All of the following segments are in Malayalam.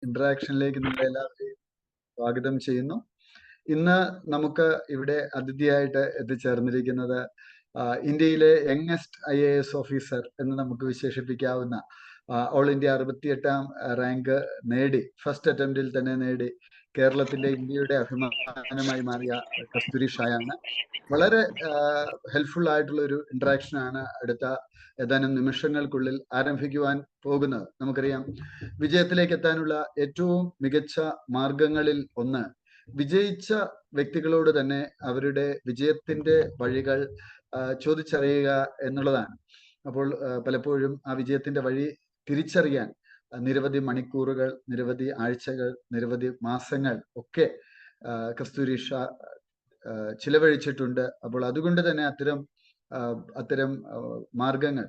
ഇന്ററാക്ഷനിലേക്ക് നിങ്ങളെ എല്ലാവരെയും സ്വാഗതം ചെയ്യുന്നു. ഇന്ന് നമുക്ക് ഇവിടെ അതിഥിയായിട്ട് എത്തിച്ചേർന്നിരിക്കുന്നത് ഇന്ത്യയിലെ യങ്ങസ്റ്റ് IAS ഓഫീസർ എന്ന് നമുക്ക് വിശേഷിപ്പിക്കാവുന്ന ഓൾ ഇന്ത്യ 68ാം റാങ്ക് നേടി, ഫസ്റ്റ് അറ്റംപ്റ്റിൽ തന്നെ നേടി കേരളത്തിന്റെ ഇന്ത്യയുടെ അഭിമാനമായി മാറിയ കസ്തൂരി ഷായാണ്. വളരെ ഹെൽപ്ഫുൾ ആയിട്ടുള്ള ഒരു ഇന്ററാക്ഷൻ ആണ് അടുത്ത ഏതാനും നിമിഷങ്ങൾക്കുള്ളിൽ ആരംഭിക്കുവാൻ പോകുന്നത്. നമുക്കറിയാം, വിജയത്തിലേക്ക് എത്താനുള്ള ഏറ്റവും മികച്ച മാർഗങ്ങളിൽ ഒന്ന് വിജയിച്ച വ്യക്തികളോട് തന്നെ അവരുടെ വിജയത്തിന്റെ വഴികൾ ചോദിച്ചറിയുക എന്നുള്ളതാണ്. അപ്പോൾ പലപ്പോഴും ആ വിജയത്തിന്റെ വഴി തിരിച്ചറിയാൻ നിരവധി മണിക്കൂറുകൾ, നിരവധി ആഴ്ചകൾ, നിരവധി മാസങ്ങൾ ഒക്കെ കസ്തൂരി ഷാ ചിലവഴിച്ചിട്ടുണ്ട്. അപ്പോൾ അതുകൊണ്ട് തന്നെ അത്തരം മാർഗങ്ങൾ,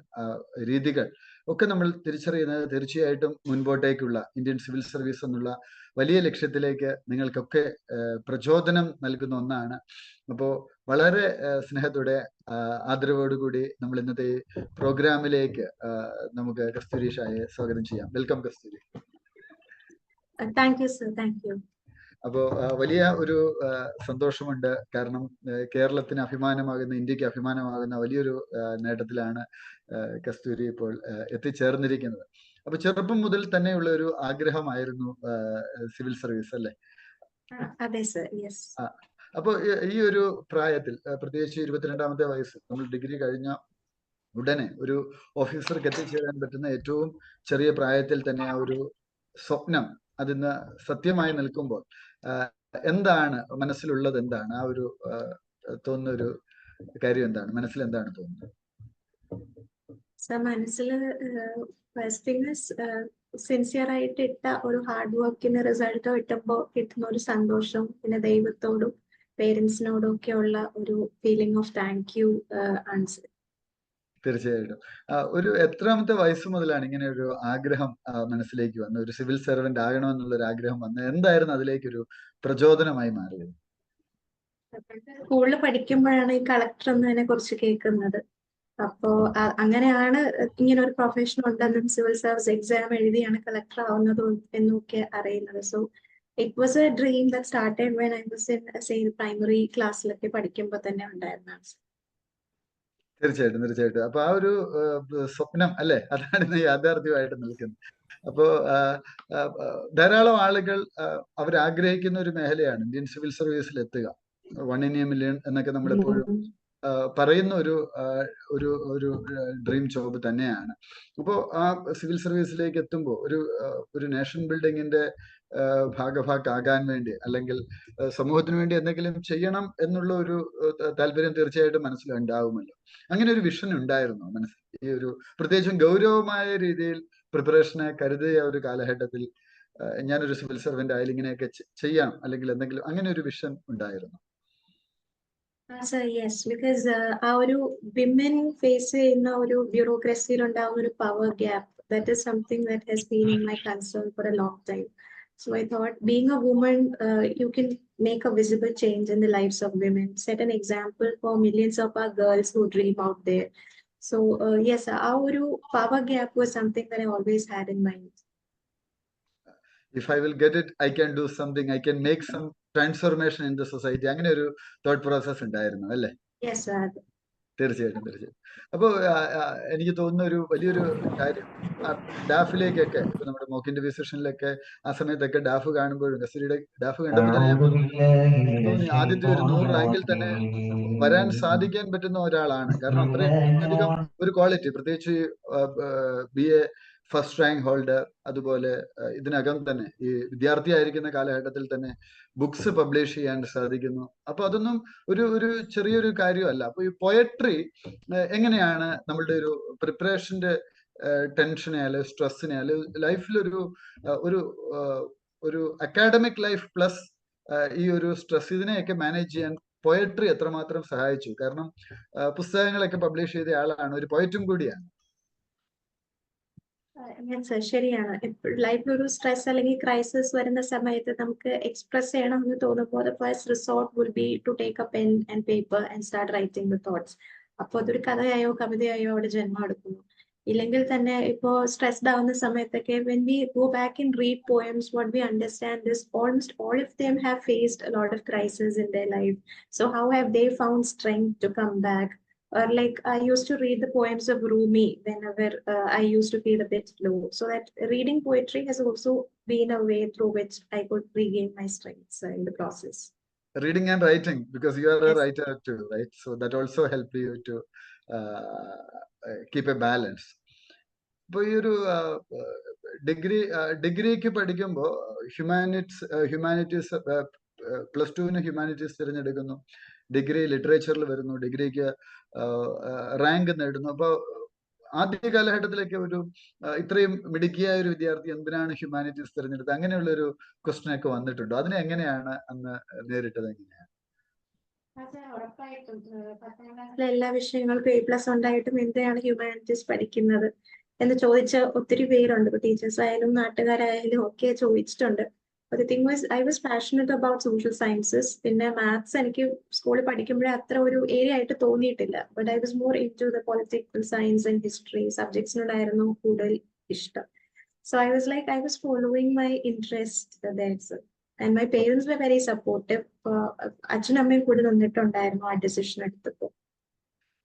രീതികൾ ഒക്കെ നമ്മൾ തിരിച്ചറിയുന്നത് തീർച്ചയായിട്ടും മുൻപോട്ടേക്കുള്ള ഇന്ത്യൻ സിവിൽ സർവീസ് എന്നുള്ള വലിയ ലക്ഷ്യത്തിലേക്ക് നിങ്ങൾക്കൊക്കെ പ്രചോദനം നൽകുന്ന ഒന്നാണ്. അപ്പോൾ വളരെ സ്നേഹത്തോടെ ആദരവോടുകൂടി നമ്മൾ ഇന്നത്തെ പ്രോഗ്രാമിലേക്ക് നമുക്ക് കസ്തൂരി ഷായെ സ്വാഗതം ചെയ്യാം. Welcome Kasturi. Thank you sir, thank you. അപ്പോൾ വലിയ ഒരു സന്തോഷമുണ്ട്. കാരണം കേരളത്തിന് അഭിമാനമാകുന്ന, ഇന്ത്യക്ക് അഭിമാനമാകുന്ന വലിയൊരു നേട്ടത്തിലാണ് കസ്തൂരി ഇപ്പോൾ എത്തിച്ചേർന്നിരിക്കുന്നത്. അപ്പൊ ചെറുപ്പം മുതൽ തന്നെയുള്ള ഒരു ആഗ്രഹമായിരുന്നു സിവിൽ സർവീസ്, അല്ലേ? അതെ സർ, യെസ്. അപ്പോൾ ഈ ഒരു പ്രായത്തിൽ, പ്രത്യേകിച്ച് 22ാമത്തെ വയസ്സ്, നമ്മൾ ഡിഗ്രി കഴിഞ്ഞ ഉടനെ ഒരു ഓഫീസർക്ക് എത്തിച്ചേരാൻ പറ്റുന്ന ഏറ്റവും ചെറിയ പ്രായത്തിൽ തന്നെ ആ ഒരു സ്വപ്നം അതിന്ന് സത്യമായി നിൽക്കുമ്പോൾ എന്താണ് മനസ്സിലുള്ളത്? എന്താണ് ആ ഒരു തോന്നുന്ന ഒരു കാര്യം? എന്താണ് മനസ്സിൽ എന്താണ് തോന്നുന്നത്? മനസ്സിൽ സിൻസിയർ ആയിട്ട് ഇട്ട ഒരു ഹാർഡ് വർക്കിന് റിസൾട്ട് കിട്ടുമ്പോൾ കിട്ടുന്ന ഒരു സന്തോഷം, പിന്നെ ദൈവത്തോടും പേരൻസിനോടും ഒക്കെ ഉള്ള ഒരു ഫീലിംഗ് ഓഫ് താങ്ക് യു ആണ്. തീർച്ചയായിട്ടും. ഒരു എത്രാമത്തെ വയസ്സ് മുതലാണ് ഇങ്ങനെ ഒരു ആഗ്രഹം മനസ്സിലേക്ക് വന്നത്? ഒരു സിവിൽ സർവന്റ് ആകണമെന്നുള്ള ഒരു ആഗ്രഹം വന്നത് എന്തായിരുന്നു അതിലേക്കൊരു പ്രചോദനമായി മാറിയത്? സ്കൂളിൽ പഠിക്കുമ്പോഴാണ് ഈ കളക്ടർ എന്നതിനെ കുറിച്ച് കേൾക്കുന്നത്. അപ്പോ അങ്ങനെയാണ് ഇങ്ങനെ ഒരു പ്രൊഫഷൻ ഉണ്ടെന്നും സിവിൽ സർവീസ് എക്സാം എഴുതിയാണ് കളക്ടർ ആവുന്നതും എന്നൊക്കെ അറിയുന്നത്. So it was A dream that started when I was in primary ക്ലാസ്സിലൊക്കെ പഠിക്കുമ്പോൾ തന്നെ ഉണ്ടായിരുന്നതാണ്. തീർച്ചയായിട്ടും, തീർച്ചയായിട്ടും. അപ്പൊ ആ ഒരു സ്വപ്നം, അല്ലെ, അതാണ് ഇന്ന് യാഥാർത്ഥ്യമായിട്ട് നിൽക്കുന്നത്. അപ്പോ ധാരാളം ആളുകൾ അവരാഗ്രഹിക്കുന്ന ഒരു മേഖലയാണ് ഇന്ത്യൻ സിവിൽ സർവീസിൽ എത്തുക. 1 in a million എന്നൊക്കെ നമ്മളെപ്പോഴും പറയുന്ന ഒരു ഡ്രീം ജോബ് തന്നെയാണ്. അപ്പോൾ ആ സിവിൽ സർവീസിലേക്ക് എത്തുമ്പോൾ ഒരു നേഷൻ ബിൽഡിങ്ങിന്റെ ഭാഗഭാക്കാകാൻ വേണ്ടി, അല്ലെങ്കിൽ സമൂഹത്തിന് വേണ്ടി എന്തെങ്കിലും ചെയ്യണം എന്നുള്ള ഒരു താല്പര്യം തീർച്ചയായിട്ടും മനസ്സിലുണ്ടാവുമല്ലോ. അങ്ങനെ ഒരു വിഷൻ ഉണ്ടായിരുന്നു മനസ്സിൽ? ഈ ഒരു പ്രത്യേകിച്ചും ഗൗരവമായ രീതിയിൽ പ്രിപ്പറേഷനെ കരുതിയ ഒരു കാലഘട്ടത്തിൽ ഞാനൊരു സിവിൽ സർവന്റ് ആയാലും ഇങ്ങനെയൊക്കെ ചെയ്യാം, അല്ലെങ്കിൽ എന്തെങ്കിലും അങ്ങനെ ഒരു വിഷൻ ഉണ്ടായിരുന്നു? Sir, yes, because ആ ഒരു വിമൻ ഫേസ് ചെയ്യുന്ന ഒരു ബ്യൂറോക്രസിയിൽ ഉണ്ടാവുന്ന ഒരു power gap, that is something that has been in my concern for a long time. So I thought, being a woman, you can make a visible change in the lives of women, set an example for millions of our girls who dream out there. So yes, ആ ഒരു power gap was something that I always had in mind. If I will get it, I can do something, I can make some transformation in the society, അങ്ങനെ ഒരു തോട്ട് പ്രോസസ് ഉണ്ടായിരുന്നു, അല്ലേ? തീർച്ചയായിട്ടും, തീർച്ചയായിട്ടും. അപ്പോൾ എനിക്ക് തോന്നുന്ന ഒരു വലിയൊരു കാര്യം, ഡാഫിലേക്കൊക്കെ ഇപ്പൊ നമ്മുടെ മോക്ക് ഇന്റർവ്യൂ സെഷനിലൊക്കെ ആ സമയത്തൊക്കെ ഡാഫ് കാണുമ്പോഴും, കസ്തൂരിയുടെ ഡാഫ് കണ്ടപ്പോൾ തന്നെ ഞാൻ തോന്നി ആദ്യത്തെ ഒരു 100 റാങ്കിൽ തന്നെ വരാൻ സാധിക്കാൻ പറ്റുന്ന ഒരാളാണ്. കാരണം അത്രയും ഒരു ക്വാളിറ്റി, പ്രത്യേകിച്ച് BA ഫസ്റ്റ് റാങ്ക് ഹോൾഡർ, അതുപോലെ ഇതിനകം തന്നെ ഈ വിദ്യാർത്ഥിയായിരിക്കുന്ന കാലഘട്ടത്തിൽ തന്നെ ബുക്സ് പബ്ലിഷ് ചെയ്യാൻ സാധിക്കുന്നു. അപ്പൊ അതൊന്നും ഒരു ചെറിയൊരു കാര്യമല്ല. അപ്പൊ ഈ പോയട്രി എങ്ങനെയാണ് നമ്മളുടെ ഒരു പ്രിപ്പറേഷന്റെ ടെൻഷനെ അല്ലെങ്കിൽ സ്ട്രെസ്സിനെ അല്ലെങ്കിൽ ലൈഫിലൊരു ഒരു അക്കാഡമിക് ലൈഫ് പ്ലസ് ഈ ഒരു സ്ട്രെസ്, ഇതിനെയൊക്കെ മാനേജ് ചെയ്യാൻ പോയട്രി എത്രമാത്രം സഹായിച്ചു? കാരണം പുസ്തകങ്ങളൊക്കെ പബ്ലിഷ് ചെയ്ത ആളാണ്, ഒരു പോയറ്റും കൂടിയാണ്. ശരിയാണ്. ലൈഫിൽ ഒരു സ്ട്രെസ് അല്ലെങ്കിൽ ക്രൈസിസ് വരുന്ന സമയത്ത് നമുക്ക് എക്സ്പ്രസ് ചെയ്യണം എന്ന് തോന്നുമ്പോൾ the first resort will be to take a pen and paper and start writing the thoughts. അപ്പോൾ അതൊരു കഥയായോ കവിതയായോ അവിടെ ജന്മം എടുക്കുന്നു. ഇല്ലെങ്കിൽ തന്നെ ഇപ്പോ സ്ട്രെസ്ഡ് ആവുന്ന സമയത്തൊക്കെ when we go back and read poems, what we understand is almost all of them have faced a lot of crises in their life. So how have they found strength to come back? Or like I used to read the poems of Rumi whenever I used to feel a bit low. So that reading poetry has also been a way through which I could regain my strengths in the process. Reading and writing, because you are a Yes. writer too, right? So that also help you to keep a balance. ഇപ്പൊ ഈ ഒരു ഡിഗ്രിക്ക് പഠിക്കുമ്പോൾ ഹ്യൂമാനിറ്റീസ് +2 ഹ്യൂമാനിറ്റീസ് തിരഞ്ഞെടുക്കുന്നു, ഡിഗ്രി ലിറ്ററേച്ചറിൽ വരുന്നു, ഡിഗ്രിക്ക് റാങ്ക് നേടുന്നു. അപ്പോൾ ആദ്യ കാലഘട്ടത്തിലേക്ക് ഒരു ഇത്രയും മിടുക്കിയായ ഒരു വിദ്യാർത്ഥി എന്തിനാണ് ഹ്യൂമാനിറ്റീസ് തിരഞ്ഞെടുത്തത്, അങ്ങനെയുള്ള ഒരു ക്വസ്റ്റ്യൻ ഒക്കെ വന്നിട്ടുണ്ടോ? അതിനെ എങ്ങനെയാണ് അന്ന് നേരിട്ടത്? എങ്ങനെയാണ്? അതെ, ഉറപ്പായിട്ടും 10ാം ക്ലാസ്സിലെ എല്ലാ വിഷയങ്ങൾക്കും A+ ഉണ്ടായിട്ടും എന്തിനാണ് ഹ്യൂമാനിറ്റീസ് പഠിക്കുന്നത് എന്ന് ചോദിച്ച ഒത്തിരി പേരുണ്ട്. ഇപ്പൊ ടീച്ചേഴ്സ് ആയാലും നാട്ടുകാരായാലും ഒക്കെ ചോദിച്ചിട്ടുണ്ട്. But the thing was, I was passionate about social sciences. പിന്നെ മാത്സ് എനിക്ക് സ്കൂളിൽ പഠിക്കുമ്പോഴേ അത്ര ഒരു ഏരിയ ആയിട്ട് തോന്നിയിട്ടില്ല. But I was more into the political science and history സബ്ജക്ട്സിനോടായിരുന്നു കൂടുതൽ ഇഷ്ടം. So I was like, I was following my interest there. And my parents were very supportive. അച്ഛനും അമ്മയും കൂടെ നിന്നിട്ടുണ്ടായിരുന്നു ആ ഡിസിഷൻ എടുത്തപ്പോൾ.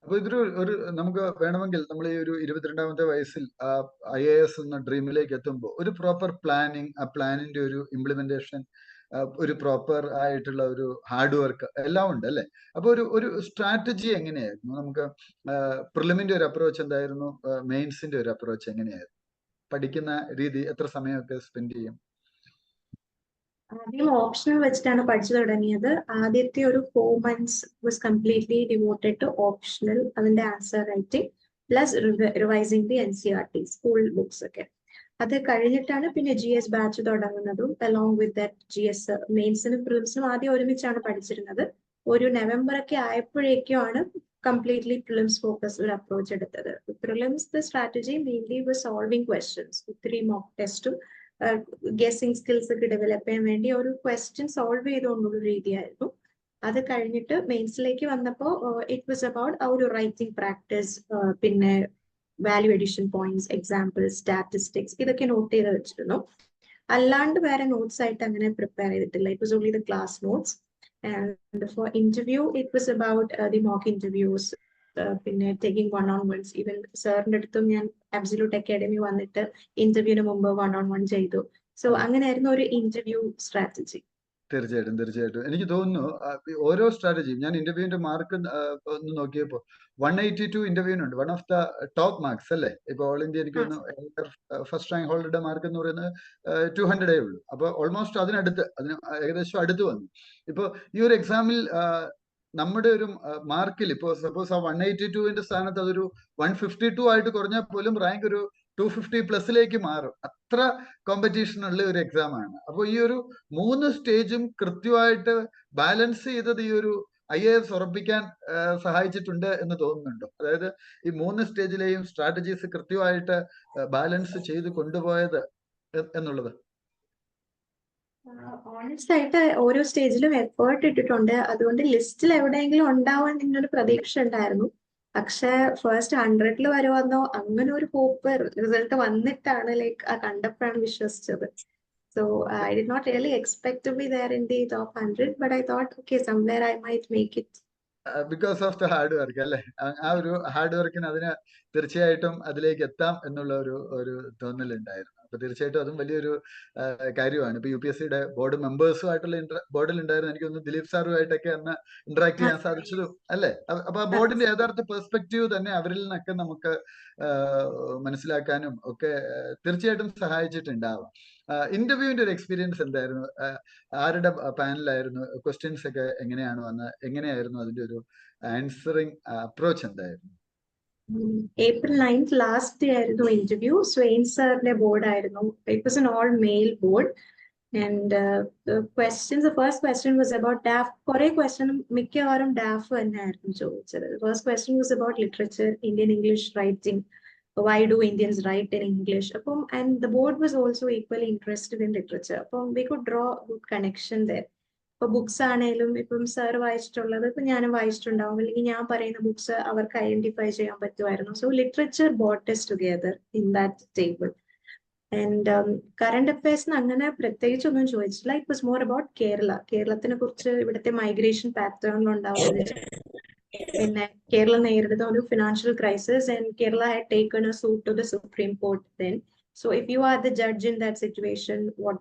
അപ്പൊ ഇതൊരു നമുക്ക് വേണമെങ്കിൽ നമ്മൾ ഈ ഒരു 22ാമത്തെ വയസ്സിൽ IAS എന്ന ഡ്രീമിലേക്ക് എത്തുമ്പോൾ ഒരു പ്രോപ്പർ പ്ലാനിങ്, ആ പ്ലാനിന്റെ ഒരു ഇംപ്ലിമെന്റേഷൻ, ഒരു പ്രോപ്പർ ആയിട്ടുള്ള ഒരു ഹാർഡ് വർക്ക് എല്ലാം ഉണ്ട് അല്ലെ? അപ്പൊ ഒരു സ്ട്രാറ്റജി എങ്ങനെയായിരുന്നു? നമുക്ക് പ്രിലിമിന്റെ ഒരു അപ്രോച്ച് എന്തായിരുന്നു? മെയിൻസിന്റെ ഒരു അപ്രോച്ച് എങ്ങനെയായിരുന്നു? പഠിക്കുന്ന രീതി, എത്ര സമയമൊക്കെ സ്പെൻഡ് ചെയ്യും? ആദ്യം ഓപ്ഷണൽ വെച്ചിട്ടാണ് പഠിച്ചു തുടങ്ങിയത്. ആദ്യത്തെ ഒരു 4 months was completely devoted to optional, അതിന്റെ answer writing plus revising the NCERT school books ഒക്കെ. അത് കഴിഞ്ഞിട്ടാണ് പിന്നെ GS ബാച്ച് തുടങ്ങുന്നതും. അലോങ് വിത്ത് ദാറ്റ് GS മെയിൻസിനും പ്രിലിംസിനും ആദ്യം ഒരുമിച്ചാണ് പഠിച്ചിരുന്നത്. ഒരു നവംബർ ഒക്കെ ആയപ്പോഴേക്കുമാണ് കംപ്ലീറ്റ്ലി പ്രിലിംസ് ഫോക്കസ് ഒരു അപ്രോച്ച് എടുത്തത്. Prelims the strategy mainly was solving questions. ഒത്തിരി മോക്ക് ടെസ്റ്റും ഗെസ്സിങ് സ്കിൽസ് ഒക്കെ ഡെവലപ്പ് ചെയ്യാൻ വേണ്ടി ഒരു ക്വസ്റ്റ്യൻ സോൾവ് ചെയ്തുകൊണ്ടുള്ള രീതിയായിരുന്നു. അത് കഴിഞ്ഞിട്ട് മെയിൻസിലേക്ക് വന്നപ്പോൾ ഇറ്റ് വാസ് അബൌട്ട് ആ ഒരു റൈറ്റിംഗ് പ്രാക്ടീസ്, പിന്നെ value addition points, examples, statistics, ഇതൊക്കെ നോട്ട് ചെയ്ത് വെച്ചിരുന്നു. അല്ലാണ്ട് വേറെ നോട്ട്സ് ആയിട്ട് അങ്ങനെ പ്രിപ്പയർ ചെയ്തിട്ടില്ല. It was only the class notes. And for interview it was about the mock interviews, പിന്നെ ടേക്കിംഗ് 1-on-1s. ഈവൻ സാറിന്റെ അടുത്തും ഞാൻ അബ്സല്യൂട്ട് അക്കാഡമി വന്നിട്ട് ഇന്റർവ്യൂവിന് മുമ്പ് 1-on-1 ചെയ്തു. സോ അങ്ങനെയായിരുന്നു ഒരു ഇന്റർവ്യൂ സ്ട്രാറ്റജി. തീർച്ചയായിട്ടും എനിക്ക് തോന്നുന്നു ഓരോ സ്ട്രാറ്റജിയും, ഞാൻ ഇന്റർവ്യൂവിന്റെ മാർക്ക് ഒന്ന് നോക്കിയപ്പോൾ 182 ഇന്റർവ്യൂവിനുണ്ട്. One of the top marks അല്ലേ? ഇപ്പൊ ഓൾ ഇന്ത്യ എനിക്ക് ഫസ്റ്റ് റാങ്ക് ഹോൾഡറുടെ മാർക്ക് എന്ന് പറയുന്നത് 200 ഉള്ളൂ. അപ്പൊ ഓൾമോസ്റ്റ് അതിന് ഏകദേശം അടുത്ത് വന്നു. ഇപ്പൊ ഈ ഒരു എക്സാമിൽ നമ്മുടെ ഒരു മാർക്കിൽ ഇപ്പോ സപ്പോസ് ആ 182 സ്ഥാനത്ത് അതൊരു 152 ആയിട്ട് കുറഞ്ഞാൽ പോലും റാങ്ക് ഒരു 250+ മാറും. അത്ര കോമ്പറ്റീഷൻ ഉള്ള ഒരു എക്സാം ആണ്. അപ്പോൾ ഈ ഒരു 3 സ്റ്റേജും കൃത്യമായിട്ട് ബാലൻസ് ചെയ്തത് ഈ ഒരു IAS ഉറപ്പിക്കാൻ സഹായിച്ചിട്ടുണ്ട് എന്ന് തോന്നുന്നുണ്ടോ? അതായത് ഈ 3 സ്റ്റേജിലെയും സ്ട്രാറ്റജീസ് കൃത്യമായിട്ട് ബാലൻസ് ചെയ്ത് കൊണ്ടുപോയത് എന്നുള്ളത്. ഓണസ്റ്റ് ആയിട്ട് ഓരോ സ്റ്റേജിലും എഫേർട്ട് ഇട്ടിട്ടുണ്ട്. അതുകൊണ്ട് ലിസ്റ്റിൽ എവിടെയെങ്കിലും ഉണ്ടാവാൻ എന്നൊരു പ്രതീക്ഷ ഉണ്ടായിരുന്നു. പക്ഷെ ഫസ്റ്റ് 100ൽ വരുമെന്നോ അങ്ങനെ ഒരു ഹോപ്പ് റിസൾട്ട് വന്നിട്ടാണ് ലൈക്ക് കണ്ടപ്പോഴാണ് വിശ്വസിച്ചത്. So I did not really expect to be there in the top 100, but I thought, okay, somewhere I might make it. Because of the hard work അല്ലെ? ആ ഒരു ഹാർഡ് വർക്കിന് അതിന് തീർച്ചയായിട്ടും അതിലേക്ക് എത്താം എന്നുള്ള ഒരു തോന്നലുണ്ടായിരുന്നു. അപ്പൊ തീർച്ചയായിട്ടും അതും വലിയൊരു കാര്യമാണ്. ഇപ്പൊ UPSCയുടെ ബോർഡ് മെമ്പേഴ്സുമായിട്ടുള്ള ബോർഡിൽ ഉണ്ടായിരുന്നു, എനിക്ക് തോന്നുന്നു ദിലീപ് സാറുമായിട്ടൊക്കെ അന്ന് ഇന്ററാക്ട് ചെയ്യാൻ സാധിച്ചതും അല്ലെ? അപ്പൊ ആ ബോർഡിന്റെ യഥാർത്ഥ പെർസ്പെക്റ്റീവ് തന്നെ അവരിൽ നിന്നൊക്കെ നമുക്ക് മനസ്സിലാക്കാനും ഒക്കെ തീർച്ചയായിട്ടും സഹായിച്ചിട്ടുണ്ടാവാം. ഇന്റർവ്യൂവിന്റെ ഒരു എക്സ്പീരിയൻസ് എന്തായിരുന്നു? ആരുടെ പാനലായിരുന്നു? ക്വസ്റ്റ്യൻസ് ഒക്കെ എങ്ങനെയാണ് വന്നത്? എങ്ങനെയായിരുന്നു അതിന്റെ ഒരു ആൻസറിങ് അപ്രോച്ച് എന്തായിരുന്നു? April 9th ലാസ്റ്റ് ഡേ ആയിരുന്നു ഇന്റർവ്യൂ. സ്വെയിൻ സാറിന്റെ ബോർഡ് ആയിരുന്നു. It was an all male board. And the first question was about DAF. കുറെ ക്വസ്റ്റ്യൻ മിക്കവാറും DAF തന്നെയായിരുന്നു ചോദിച്ചത്. First question was about literature, Indian English writing. Why do Indians write in English? And the board was also equally interested in literature. We could draw a good connection there. ഇപ്പൊ ബുക്സ് ആണേലും ഇപ്പം സാർ വായിച്ചിട്ടുള്ളത് ഇപ്പൊ ഞാനും വായിച്ചിട്ടുണ്ടാവും, അല്ലെങ്കിൽ ഞാൻ പറയുന്ന ബുക്സ് അവർക്ക് ഐഡന്റിഫൈ ചെയ്യാൻ പറ്റുമായിരുന്നു. So literature brought us together in that table. And current അഫയേഴ്സിന് അങ്ങനെ പ്രത്യേകിച്ച് ഒന്നും ചോദിച്ചില്ല. ഇറ്റ് വാസ് മോർ അബൌട്ട് കേരളത്തിനെ കുറിച്ച്, ഇവിടുത്തെ മൈഗ്രേഷൻ പാറ്റേണിലുണ്ടാവുന്ന, പിന്നെ കേരളം നേരിടുന്ന ഒരു financial crisis, and Kerala had taken a suit to the supreme court then. So if you are the judge in that situation, what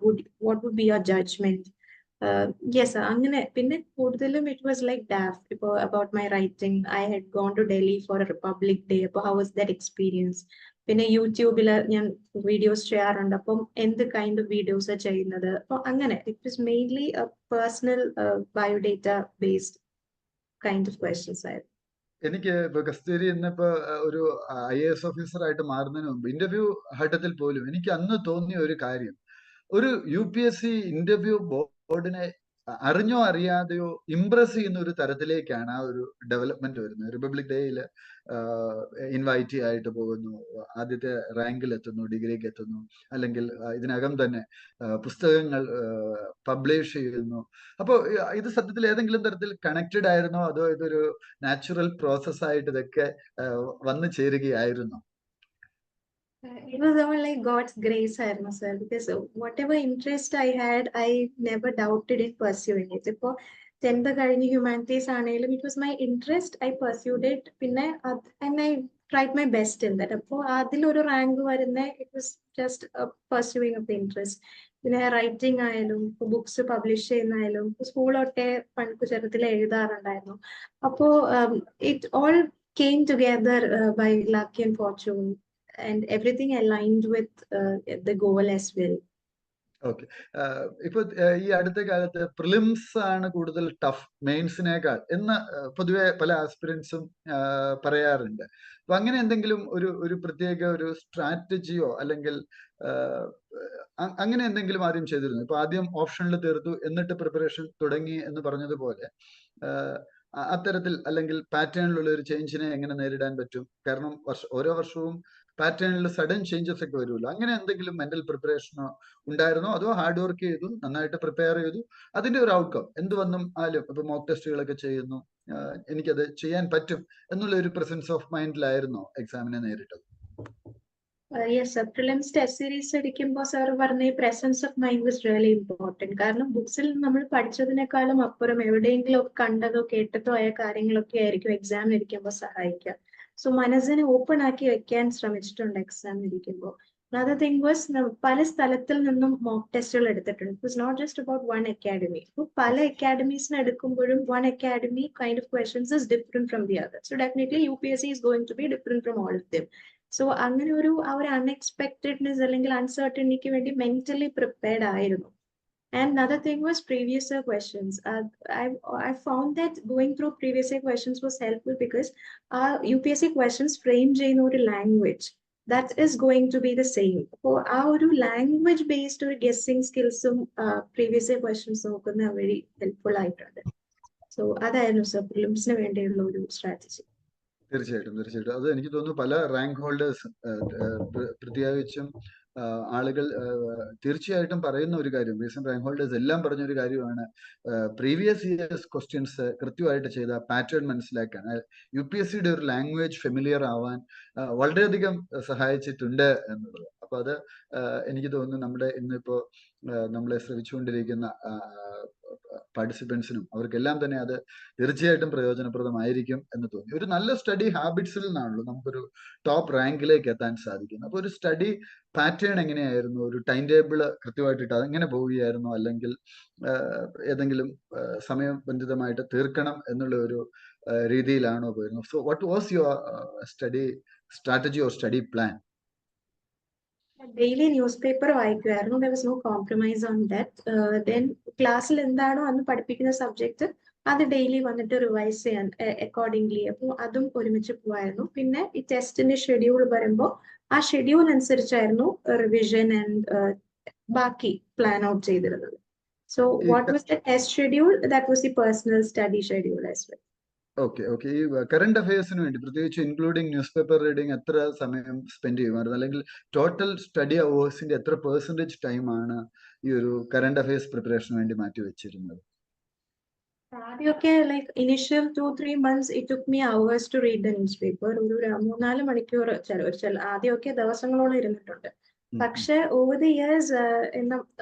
would be your judgment? Yes, അങ്ങനെ. പിന്നെ കൂടുതലും ഇറ്റ് വാസ് ലൈക്ക് ഡാഫ്. ഇപ്പോൾ about my writing, I had gone to Delhi for a republic day. അപ്പോൾ ഹൗ വാസ് ദാറ്റ് എക്സ്പീരിയൻസ്? പിന്നെ യൂട്യൂബിൽ ഞാൻ വീഡിയോസ് ചെയ്യാറുണ്ട്, അപ്പം എന്ത് കൈൻഡ് ഓഫ് വീഡിയോസ് ചെയ്യുന്നത്. അപ്പോൾ അങ്ങനെ it was mainly personal biodata based kind of questions ആയിരുന്നു. എനിക്ക് ഇപ്പൊ കസ്തൂരി ഇന്നിപ്പോ ഒരു IAS ഓഫീസർ ആയിട്ട് മാറുന്നതിന് മുമ്പ് ഇന്റർവ്യൂ ഘട്ടത്തിൽ പോലും എനിക്ക് അന്ന് തോന്നിയ ഒരു കാര്യം, ഒരു UPSC ഇന്റർവ്യൂ ബോർഡിനെ അറിഞ്ഞോ അറിയാതെയോ ഇംപ്രസ് ചെയ്യുന്ന ഒരു തരത്തിലേക്കാണ് ആ ഒരു ഡെവലപ്മെന്റ് വരുന്നത്. റിപ്പബ്ലിക് ഡേയിൽ ഇൻവൈറ്റി ആയിട്ട് പോകുന്നു, ആദ്യത്തെ റാങ്കിൽ എത്തുന്നു, ഡിഗ്രിക്ക് എത്തുന്നു, അല്ലെങ്കിൽ ഇതിനകം തന്നെ പുസ്തകങ്ങൾ പബ്ലിഷ് ചെയ്യുന്നു. അപ്പോൾ ഇത് സത്യത്തിൽ ഏതെങ്കിലും തരത്തിൽ കണക്റ്റഡ് ആയിരുന്നോ, അതോ ഇതൊരു നാച്ചുറൽ പ്രോസസ് ആയിട്ട് ഇതൊക്കെ വന്നു ചേരുകയായിരുന്നോ? It was all like God's grace, ആയിരുന്നു sir, because whatever interest I had, I never doubted in pursuing it. ഇപ്പോ 10th കഴിഞ്ഞ് ഹ്യൂമാനിറ്റീസ് ആണെങ്കിലും it was my interest, I pursued it. പിന്നെ and I tried my best in that. അപ്പോൾ അതിലൊരു റാങ്ക് വരുന്ന it was just pursuing of the interest. പിന്നെ റൈറ്റിംഗ് ആയാലും ബുക്സ് പബ്ലിഷ് ചെയ്യുന്നതായാലും സ്കൂൾ തൊട്ടേ പണ്ട് ചെറുതിൽ എഴുതാറുണ്ടായിരുന്നു. അപ്പോൾ it all came together by luck and fortune, and everything aligned with the goal as well. Okay. ഇപ്പൊ ഈ അടുത്ത കാലത്ത് പ്രിലിംസ് ആണ് കൂടുതൽ ടഫ് മെയിൻസിനേക്കാൾ എന്ന് പൊതുവെ പല ആസ്പിരൻസും പറയാറുണ്ട്. അപ്പൊ അങ്ങനെ എന്തെങ്കിലും ഒരു പ്രത്യേക ഒരു സ്ട്രാറ്റജിയോ അല്ലെങ്കിൽ അങ്ങനെ എന്തെങ്കിലും ആദ്യം ചെയ്തിരുന്നു? ഇപ്പൊ ആദ്യം ഓപ്ഷനിൽ തീർത്തു, എന്നിട്ട് പ്രിപ്പറേഷൻ തുടങ്ങി എന്ന് പറഞ്ഞതുപോലെ അത്തരത്തിൽ അല്ലെങ്കിൽ പാറ്റേണിലുള്ള ഒരു ചേഞ്ചിനെ എങ്ങനെ നേരിടാൻ പറ്റും? കാരണം ഓരോ വർഷവും പാറ്റേണിൽ സഡൻ ചേഞ്ചസ് ഒക്കെ വരുമല്ലോ. അങ്ങനെ എന്തെങ്കിലും മെന്റൽ പ്രിപ്പറേഷനോ ഉണ്ടായിരുന്നോ, അതോ ഹാർഡ് വർക്ക് ചെയ്തു, നന്നായിട്ട് പ്രിപ്പയർ ചെയ്തു, അതിന്റെ ഒരു ഔട്ട്കം എന്ത് വന്നും ആലും ഇപ്പൊ മോക്ക് ടെസ്റ്റുകളൊക്കെ ചെയ്യുന്നു, എനിക്കത് ചെയ്യാൻ പറ്റും എന്നുള്ള ഒരു പ്രസൻസ് ഓഫ് മൈൻഡിലായിരുന്നോ എക്സാമിനെ നേരിട്ടത്? Yes sir, prelims test series എടുക്കുമ്പോൾ സാർ പറഞ്ഞ ഈ presence of mind was really important. കാരണം ബുക്സിൽ നമ്മൾ പഠിച്ചതിനേക്കാളും അപ്പുറം എവിടെയെങ്കിലും കണ്ടതോ കേട്ടതോ ആയ കാര്യങ്ങളൊക്കെ ആയിരിക്കും എക്സാമിന് ഇരിക്കുമ്പോൾ സഹായിക്കുക. സോ മനസ്സിനെ ഓപ്പൺ ആക്കി വെക്കാൻ ശ്രമിച്ചിട്ടുണ്ട് എക്സാമിന് ഇരിക്കുമ്പോൾ. Another thing was, പല സ്ഥലത്തിൽ നിന്നും മോക്ക് ടെസ്റ്റുകൾ എടുത്തിട്ടുണ്ട്. It was not just about Unacademy. അപ്പോൾ പല അക്കാഡമീസിന് എടുക്കുമ്പോഴും Unacademy kind of questions is different from the other. So definitely UPSC is going to be different from all of them. So അങ്ങനെ ഒരു അൺഎക്സ്പെക്ടഡ്നെസ് അല്ലെങ്കിൽ അൺസർട്ടനിറ്റിക്ക് വേണ്ടി മെന്റലി പ്രിപ്പയർഡ് ആയിരുന്നു. And another thing was previous year questions. I found that going through previous year questions was helpful because UPSC questions frame ചെയ്യുന്ന ഒരു language that is going to be the same. അപ്പോൾ ആ ഒരു ലാംഗ്വേജ് ബേസ്ഡ് ഒരു ഗെസ്സിങ് സ്കിൽസും പ്രീവിയസ് ഇയർ ക്വസ്റ്റ്യൻസ് നോക്കുന്ന very helpful ആയിട്ടുണ്ട്. സോ അതായിരുന്നു സർ പ്രിലിംസിന് വേണ്ടിയുള്ള ഒരു സ്ട്രാറ്റജി. തീർച്ചയായിട്ടും തീർച്ചയായിട്ടും അത് എനിക്ക് തോന്നുന്നു പല റാങ്ക് ഹോൾഡേഴ്സ് പ്രത്യേകിച്ചും ആളുകൾ തീർച്ചയായിട്ടും പറയുന്ന ഒരു കാര്യം, റീസെന്റ് റാങ്ക് ഹോൾഡേഴ്സ് എല്ലാം പറഞ്ഞ ഒരു കാര്യമാണ്, പ്രീവിയസ് ഇയേഴ്സ് ക്വസ്റ്റ്യൻസ് കൃത്യമായിട്ട് ചെയ്ത പാറ്റേൺ മനസ്സിലാക്കാൻ UPSCയുടെ ഒരു ലാംഗ്വേജ് ഫെമിലിയർ ആവാൻ വളരെയധികം സഹായിച്ചിട്ടുണ്ട് എന്നുള്ളത്. അപ്പൊ അത് എനിക്ക് തോന്നുന്നു നമ്മുടെ ഇന്നിപ്പോ നമ്മളെ ശ്രമിച്ചുകൊണ്ടിരിക്കുന്ന പാർട്ടിസിപ്പൻസിനും അവർക്കെല്ലാം തന്നെ അത് തീർച്ചയായിട്ടും പ്രയോജനപ്രദമായിരിക്കും എന്ന് തോന്നി. ഒരു നല്ല സ്റ്റഡി ഹാബിറ്റ്സിൽ നിന്നാണല്ലോ നമുക്കൊരു ടോപ്പ് റാങ്കിലേക്ക് എത്താൻ സാധിക്കുന്നത്. അപ്പൊ ഒരു സ്റ്റഡി പാറ്റേൺ എങ്ങനെയായിരുന്നു? ഒരു ടൈം ടേബിൾ കൃത്യമായിട്ടിട്ട് അതെങ്ങനെ പോവുകയായിരുന്നു? അല്ലെങ്കിൽ ഏതെങ്കിലും സമയബന്ധിതമായിട്ട് തീർക്കണം എന്നുള്ള ഒരു രീതിയിലാണോ പോയിരുന്നത്? So what was your study strategy or study plan? Daily newspaper വായിക്കുമായിരുന്നു. There was no compromise on that. Then ക്ലാസ്സിൽ എന്താണോ അന്ന് പഠിപ്പിക്കുന്ന സബ്ജക്ട് അത് ഡെയിലി വന്നിട്ട് റിവൈസ് ചെയ്യാൻ അക്കോർഡിംഗ്ലി. അപ്പോൾ അതും ഒരുമിച്ച് പോവായിരുന്നു. പിന്നെ ഈ ടെസ്റ്റിന്റെ ഷെഡ്യൂൾ വരുമ്പോൾ ആ ഷെഡ്യൂൾ അനുസരിച്ചായിരുന്നു റിവിഷൻ ആൻഡ് ബാക്കി പ്ലാൻ ഔട്ട് ചെയ്തിരുന്നത്. So what was the test schedule, that was the personal study schedule as well. Okay okay. ഈ കറണ്ട് അഫയേഴ്സിന് വേണ്ടി പ്രത്യേകിച്ച് ഇൻക്ലൂഡിങ് ന്യൂസ് പേപ്പർ റീഡിങ് എത്ര സമയം സ്പെൻഡ് ചെയ്യുമായിരുന്നു? അല്ലെങ്കിൽ ടോട്ടൽ സ്റ്റഡി അവേഴ്സിന്റെ എത്ര പെർസെന്റേജ് ടൈമാണ് ഈ ഒരു കറണ്ട് അഫയേഴ്സ് പ്രിപ്പറേഷന് വേണ്ടി മാറ്റി വെച്ചിരുന്നത്? ആദ്യമൊക്കെ like initial 2-3 months it took me hours to read the newspaper. ഒരു 3-4 മണിക്കൂർ ആദ്യമൊക്കെ ദിവസങ്ങളോളം ഇരുന്നിട്ടുണ്ട്. പക്ഷെ over the years,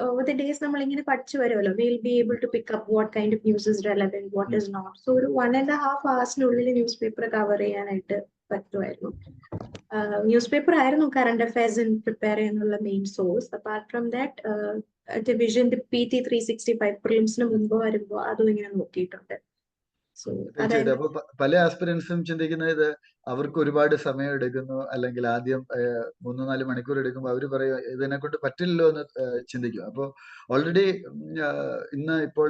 over the days നമ്മൾ ഇങ്ങനെ പഠിച്ചു വരുമല്ലോ, we'll be able to pick up what kind of news is relevant, what is not. So ഒരു 1.5 hours ന്യൂസ് പേപ്പർ കവർ ചെയ്യാനായിട്ട് പറ്റുമായിരുന്നു. ന്യൂസ് പേപ്പർ ആയിരുന്നു കറണ്ട് അഫയേഴ്സ് പ്രിപ്പയർ ചെയ്യാനുള്ള main source. Apart from that division PT 365 പ്രിലിംസിന് മുമ്പ് വരുമ്പോ അതും ഇങ്ങനെ നോക്കിയിട്ടുണ്ട്. തീർച്ചയായിട്ടും. അപ്പൊ പല ആസ്പിരൻസും ചിന്തിക്കുന്നത് ഇത് അവർക്ക് ഒരുപാട് സമയം എടുക്കുന്നു, അല്ലെങ്കിൽ ആദ്യം 3-4 മണിക്കൂർ എടുക്കുമ്പോൾ അവർ പറയും ഇതിനെ കൊണ്ട് പറ്റില്ലല്ലോ എന്ന് ചിന്തിക്കും. അപ്പോൾ ഓൾറെഡി ഇന്ന് ഇപ്പോൾ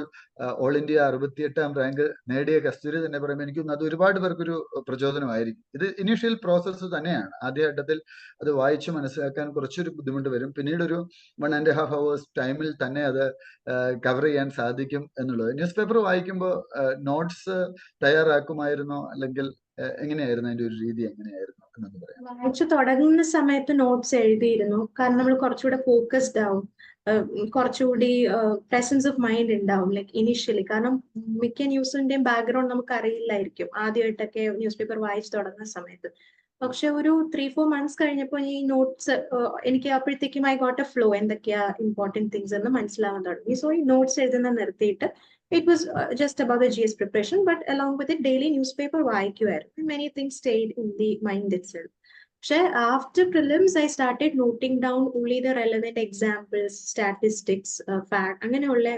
ഓൾ ഇന്ത്യ 68ാം റാങ്ക് നേടിയ കസ്തൂരി തന്നെ പറയുമ്പോൾ എനിക്കൊന്ന് അത് ഒരുപാട് പേർക്കൊരു പ്രചോദനമായിരിക്കും. ഇത് ഇനീഷ്യൽ പ്രോസസ്സ് തന്നെയാണ്. ആദ്യഘട്ടത്തിൽ അത് വായിച്ച് മനസ്സിലാക്കാൻ കുറച്ചൊരു ബുദ്ധിമുട്ട് വരും. പിന്നീട് ഒരു 1.5 hours ടൈമിൽ തന്നെ അത് കവർ ചെയ്യാൻ സാധിക്കും എന്നുള്ളത്. ന്യൂസ് പേപ്പർ വായിക്കുമ്പോൾ നോട്ട്സ് തയ്യാറാക്കുമായിരുന്നോ, അല്ലെങ്കിൽ എങ്ങനെയായിരുന്നു അതിന്റെ ഒരു രീതി, എങ്ങനെയായിരുന്നു എന്നൊന്ന് പറയാം? വായിച്ചു തുടങ്ങുന്ന സമയത്ത് നോട്ട്സ് എഴുതിയിരുന്നു. കാരണം നമ്മൾ കുറച്ചുകൂടെ ഫോക്കസ്ഡ് ആവും, കുറച്ചുകൂടി പ്രസൻസ് ഓഫ് മൈൻഡ് ഉണ്ടാവും ലൈക്ക് ഇനീഷ്യലി. കാരണം മിക്ക ന്യൂസിന്റെയും ബാക്ക്ഗ്രൗണ്ട് നമുക്ക് അറിയില്ലായിരിക്കും ആദ്യമായിട്ടൊക്കെ ന്യൂസ് പേപ്പർ വായിച്ചു തുടങ്ങുന്ന സമയത്ത്. പക്ഷെ ഒരു 3-4 months കഴിഞ്ഞപ്പോൾ ഈ നോട്ട്സ് എനിക്ക് അപ്പോഴത്തേക്കും ഐ ഗോട്ട് എ ഫ്ലോ, എന്തൊക്കെയാ ഇമ്പോർട്ടന്റ് തിങ്സ് എന്ന് മനസ്സിലാവാൻ തുടങ്ങി. സോ ഈ നോട്ട്സ് എഴുതുന്ന നിർത്തിയിട്ട് it was just about the GS preparation, but along with it daily newspaper വായിക്കുമായിരുന്നു. Many things stayed in the mind itself. പക്ഷെ after prelims I started noting down only the relevant examples, statistics, fact, അങ്ങനെയുള്ള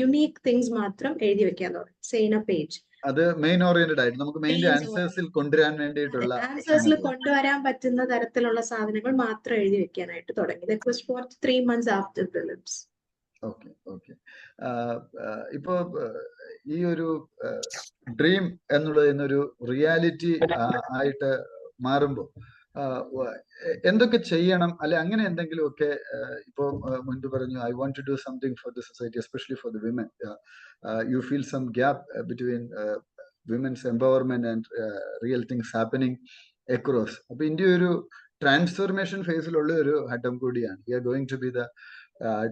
unique things മാത്രം എഴുതി വെക്കാൻ തുടങ്ങി. Say in a page. അത് മെയിൻ ഓറിയന്റഡ് ആയിട്ട് നമുക്ക് മെയിൻ ആൻസേഴ്സിൽ കൊണ്ടുവരാൻ വേണ്ടിയിട്ടുള്ള ആൻസേഴ്സിൽ കൊണ്ടുവരാൻ പറ്റുന്ന തരത്തിലുള്ള സാധനങ്ങൾ മാത്രം എഴുതി വെക്കാനായിട്ട് തുടങ്ങി. That was for 3 months after prelims. Okay okay. ഇപ്പോ ഈ ഒരു ഡ്രീം എന്നുള്ളത് ഇന്നൊരു റിയാലിറ്റി ആയിട്ട് മാറുമ്പോൾ എന്തൊക്കെ ചെയ്യണം, അല്ലെ അങ്ങനെ എന്തെങ്കിലുമൊക്കെ? ഇപ്പോ മുൻപ് പറഞ്ഞു I want to do something for the society, especially for the women. You feel some gap between women's empowerment and real things happening across. അപ്പൊ ഇന്ത്യ ഒരു ട്രാൻസ്ഫോർമേഷൻ ഫേസിലുള്ള ഒരു ഘട്ടം കൂടിയാണ്. We are going to be the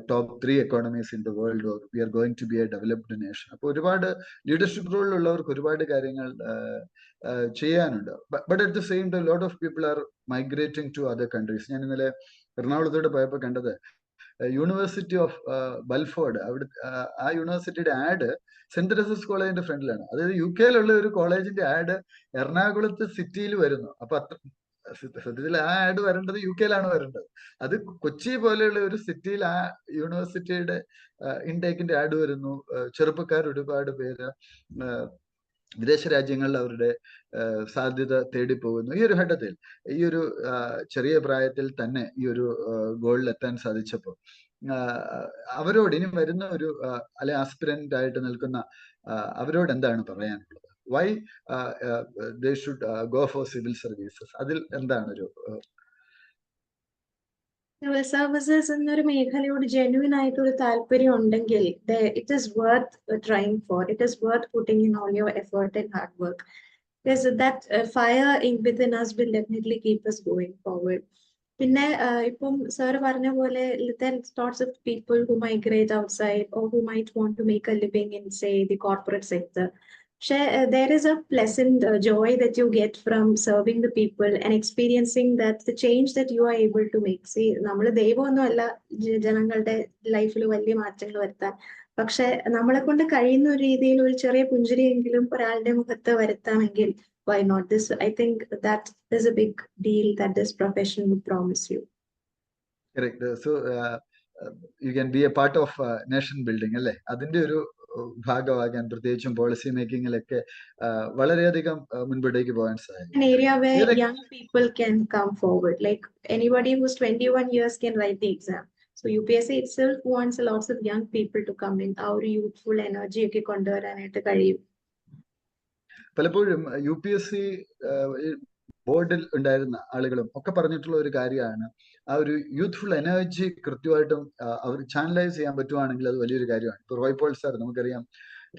top 3 economies in the world, or we are going to be a developed nation. അപ്പോൾ ഒരുപാട് ലീഡർഷിപ്പ് റോളിലുള്ളവർക്ക് ഒരുപാട് കാര്യങ്ങൾ ചെയ്യാനുണ്ട്. But at the same time lot of people are migrating to other countries. ഞാൻ ഇന്നലെ എറണാകുളത്തോട് പോയപ്പോൾ കണ്ടത് യൂണിവേഴ്സിറ്റി ഓഫ് ബൽഫോർഡ്, അവിടെ ആ യൂണിവേഴ്സിറ്റിയുടെ ആഡ് സെന്റ് തെരേസസ് കോളേജിന്റെ ഫ്രണ്ടിലാണ്. അതായത് UK-യിലുള്ള ഒരു കോളേജിന്റെ ആഡ് എറണാകുളത്ത് സിറ്റിയിൽ വരുന്നു. അപ്പൊ സത്യത്തിൽ ആ ആഡ് വരേണ്ടത് UK-യിലാണ് വരേണ്ടത്. അത് കൊച്ചി പോലെയുള്ള ഒരു സിറ്റിയിൽ ആ യൂണിവേഴ്സിറ്റിയുടെ ഇൻടേക്കിന്റെ ആഡ് വരുന്നു. ചെറുപ്പക്കാർ ഒരുപാട് പേര് വിദേശ രാജ്യങ്ങളിൽ അവരുടെ സാധ്യത തേടിപ്പോകുന്നു. ഈ ഒരു ഘട്ടത്തിൽ ഈ ഒരു ചെറിയ പ്രായത്തിൽ തന്നെ ഈ ഒരു ഗോളിൽ എത്താൻ സാധിച്ചപ്പോൾ അവരോട് ഇനി വരുന്ന ഒരു അല്ലെ ആസ്പിരന്റ് ആയിട്ട് നിൽക്കുന്ന അവരോട് എന്താണ് പറയാനുള്ളത്? Why they should go for civil services? അതിൽ എന്താണ് ഒരു സിവിൽ സർവീസസ് എന്നൊരു മേഖലയോട് ജെന്യൂൻ ആയിട്ടൊരു താല്പര്യം ഉണ്ടെങ്കിൽ it is worth trying for. It is worth putting in all your effort and hard work. Because that fire within us will definitely keep us going forward. പിന്നെ ഇപ്പം സാർ പറഞ്ഞ പോലെ there are lots of people who migrate outside or who might want to make a living in, say, the corporate sector. There is a pleasant joy that you get from serving the people and experiencing that the change that you are able to make. See, നമ്മൾ ദൈവമൊന്നുമല്ല ജനങ്ങളുടെ ലൈഫിൽ വലിയ മാറ്റങ്ങൾ വരുത്താൻ. പക്ഷെ നമ്മളെ കൊണ്ട് കഴിയുന്ന ഒരു രീതിയിൽ ഒരു ചെറിയ പുഞ്ചിരിയെങ്കിലും ഒരാളുടെ മുഖത്ത് വരുത്താമെങ്കിൽ why not? This, I think that is a big deal that this profession would promise you. Correct. So you can be a part of nation building, അല്ലേ? അതിന്റെ ഒരു ഭാഗമാകാൻ പ്രത്യേകിച്ചും പോളിസി മേക്കിങ്ങിലൊക്കെ വളരെയധികം മുൻപോട്ടേക്ക് പോകാൻ സാധിക്കും. An area where young people can come forward, like anybody who's 21 years can write the exam. So UPSC itself wants lots of young people to come in. Our youthful energy ഒക്കെ കൊണ്ടുവരാനായിട്ട് കഴിയും. പലപ്പോഴും UPSC ബോർഡിൽ ഉണ്ടായിരുന്ന ആളുകളും ഒക്കെ പറഞ്ഞിട്ടുള്ള ഒരു കാര്യമാണ് ആ ഒരു യൂത്ത്ഫുൾ എനർജി കൃത്യമായിട്ടും അവർ ചാനലൈസ് ചെയ്യാൻ പറ്റുവാണെങ്കിൽ അത് വലിയൊരു കാര്യമാണ്. ഇപ്പോൾ റോയ് പോൾ സാർ നമുക്കറിയാം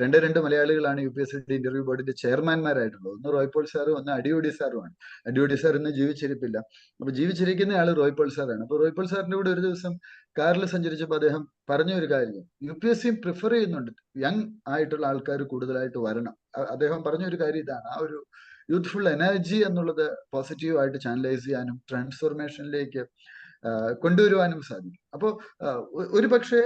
രണ്ട് മലയാളികളാണ് UPSC ഇന്റർവ്യൂ ബോർഡിന്റെ ചെയർമാൻമാരായിട്ടുള്ളത്. ഒന്ന് റോയ് പോൾ സാറും ഒന്ന് അടിയോടി സാറുമാണ്. അടിയോടി സാർ ഇന്ന് ജീവിച്ചിരിപ്പില്ല. അപ്പൊ ജീവിച്ചിരിക്കുന്ന ആള് റോയ് പോൾ സാറാണ്. അപ്പൊ റോയ് പോൾ സാറിന്റെ കൂടെ ഒരു ദിവസം കാറിൽ സഞ്ചരിച്ചപ്പോൾ അദ്ദേഹം പറഞ്ഞ ഒരു കാര്യം, UPSC പ്രിഫർ ചെയ്യുന്നുണ്ട്, യങ് ആയിട്ടുള്ള ആൾക്കാർ കൂടുതലായിട്ട് വരണം. അദ്ദേഹം പറഞ്ഞ ഒരു കാര്യം ഇതാണ്, ആ ഒരു യൂത്ത്ഫുൾ എനർജി എന്നുള്ളത് പോസിറ്റീവായിട്ട് ചാനലൈസ് ചെയ്യാനും ട്രാൻസ്ഫോർമേഷനിലേക്ക് കൊണ്ടുവരുവാനും സാധിക്കും. അപ്പോൾ ഒരു പക്ഷേ